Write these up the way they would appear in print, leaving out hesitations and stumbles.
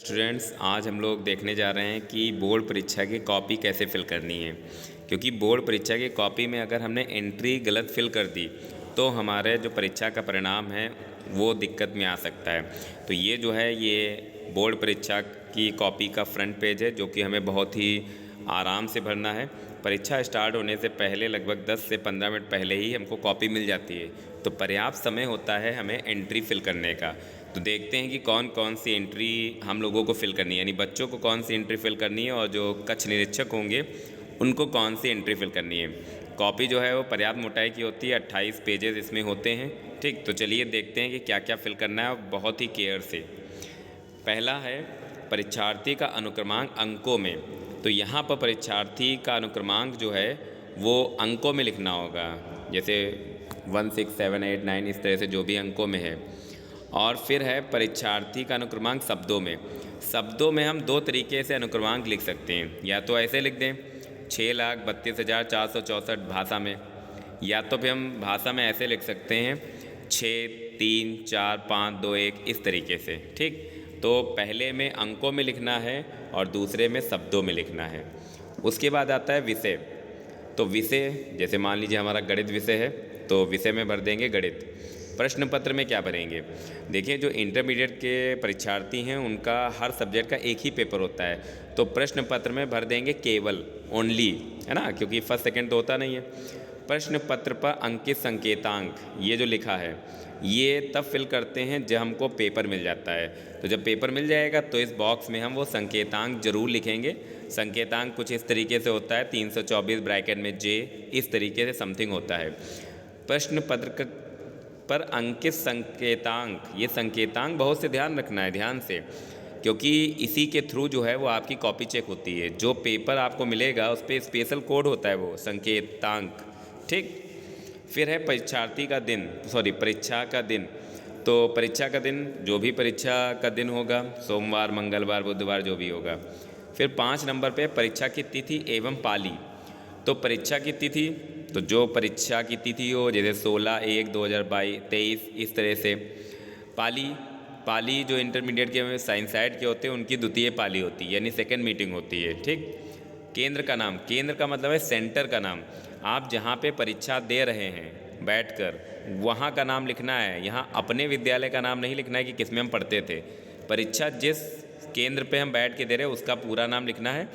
Students, आज हम लोग देखने जा रहे हैं कि बोर्ड परीक्षा की कॉपी कैसे फिल करनी है। क्योंकि बोर्ड परीक्षा की कॉपी में अगर हमने एंट्री गलत फिल कर दी तो हमारे जो परीक्षा का परिणाम है वो दिक्कत में आ सकता है। तो ये जो है ये बोर्ड परीक्षा की कॉपी का फ्रंट पेज है, जो कि हमें बहुत ही आराम से भरना है। परीक्षा स्टार्ट होने से पहले लगभग 10 से 15 मिनट पहले ही हमको कॉपी मिल जाती है, तो पर्याप्त समय होता है हमें एंट्री फिल करने का। तो देखते हैं कि कौन कौन सी एंट्री हम लोगों को फिल करनी है, यानी बच्चों को कौन सी एंट्री फिल करनी है और जो कक्ष निरीक्षक होंगे उनको कौन सी एंट्री फिल करनी है। कॉपी जो है वो पर्याप्त मोटाई की होती है, 28 पेजेस इसमें होते हैं। ठीक, तो चलिए देखते हैं कि क्या क्या फिल करना है, बहुत ही केयर से। पहला है परीक्षार्थी का अनुक्रमांक अंकों में। तो यहाँ पर परीक्षार्थी का अनुक्रमांक जो है वो अंकों में लिखना होगा, जैसे 1 6 7 8 9 इस तरह से जो भी अंकों में है। और फिर है परीक्षार्थी का अनुक्रमांक शब्दों में। शब्दों में हम 2 तरीके से अनुक्रमांक लिख सकते हैं, या तो ऐसे लिख दें 6,32,464 भाषा में, या तो फिर हम भाषा में ऐसे लिख सकते हैं 6 3 4 5 2 1 इस तरीके से। ठीक, तो पहले में अंकों में लिखना है और दूसरे में शब्दों में लिखना है। उसके बाद आता है विषय। तो विषय जैसे मान लीजिए हमारा गणित विषय है, तो विषय में भर देंगे गणित। प्रश्न पत्र में क्या भरेंगे? देखिए, जो इंटरमीडिएट के परीक्षार्थी हैं उनका हर सब्जेक्ट का एक ही पेपर होता है, तो प्रश्न पत्र में भर देंगे केवल, ओनली, है ना, क्योंकि फर्स्ट सेकंड तो होता नहीं है। प्रश्न पत्र पर अंकित संकेतांक ये जो लिखा है ये तब फिल करते हैं जब हमको पेपर मिल जाता है। तो जब पेपर मिल जाएगा तो इस बॉक्स में हम वो संकेतांक जरूर लिखेंगे। संकेतांक कुछ इस तरीके से होता है, 324 ब्रैकेट में जे, इस तरीके से समथिंग होता है। प्रश्न पत्र पर अंकित संकेतांक, ये संकेतांक बहुत से ध्यान रखना है, ध्यान से, क्योंकि इसी के थ्रू जो है वो आपकी कॉपी चेक होती है। जो पेपर आपको मिलेगा उस पर स्पेशल कोड होता है वो संकेतांक। ठीक, फिर है परीक्षार्थी का दिन, परीक्षा का दिन। तो परीक्षा का दिन, जो भी परीक्षा का दिन होगा, सोमवार मंगलवार बुधवार जो भी होगा। फिर 5 नंबर पे परीक्षा की तिथि एवं पाली। तो परीक्षा की तिथि, तो जो परीक्षा की तिथि हो, जैसे 16/1/2023 इस तरह से। पाली जो इंटरमीडिएट के साइंस साइड के होते हैं उनकी द्वितीय पाली होती है, यानी सेकेंड मीटिंग होती है। ठीक, केंद्र का नाम, केंद्र का मतलब है सेंटर का नाम। आप जहाँ पे परीक्षा दे रहे हैं बैठकर, वहाँ का नाम लिखना है। यहाँ अपने विद्यालय का नाम नहीं लिखना है कि किसमें हम पढ़ते थे। परीक्षा जिस केंद्र पे हम बैठ के दे रहे हैं उसका पूरा नाम लिखना है।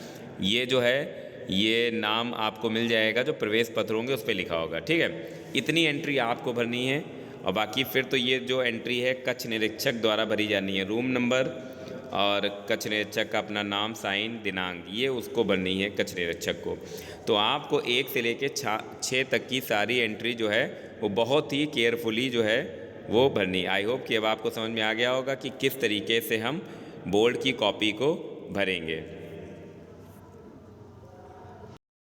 ये जो है ये नाम आपको मिल जाएगा, जो प्रवेश पत्र होंगे उस पर लिखा होगा। ठीक है, इतनी एंट्री आपको भरनी है। और बाकी फिर तो ये जो एंट्री है कक्ष निरीक्षक द्वारा भरी जानी है। रूम नंबर और कक्ष निरीक्षक का अपना नाम, साइन, दिनांक, ये उसको भरनी है कक्ष निरीक्षक को। तो आपको 1 से लेकर 6 तक की सारी एंट्री जो है वो बहुत ही केयरफुली जो है वो भरनी है। आई होप कि अब आपको समझ में आ गया होगा कि किस तरीके से हम बोर्ड की कॉपी को भरेंगे।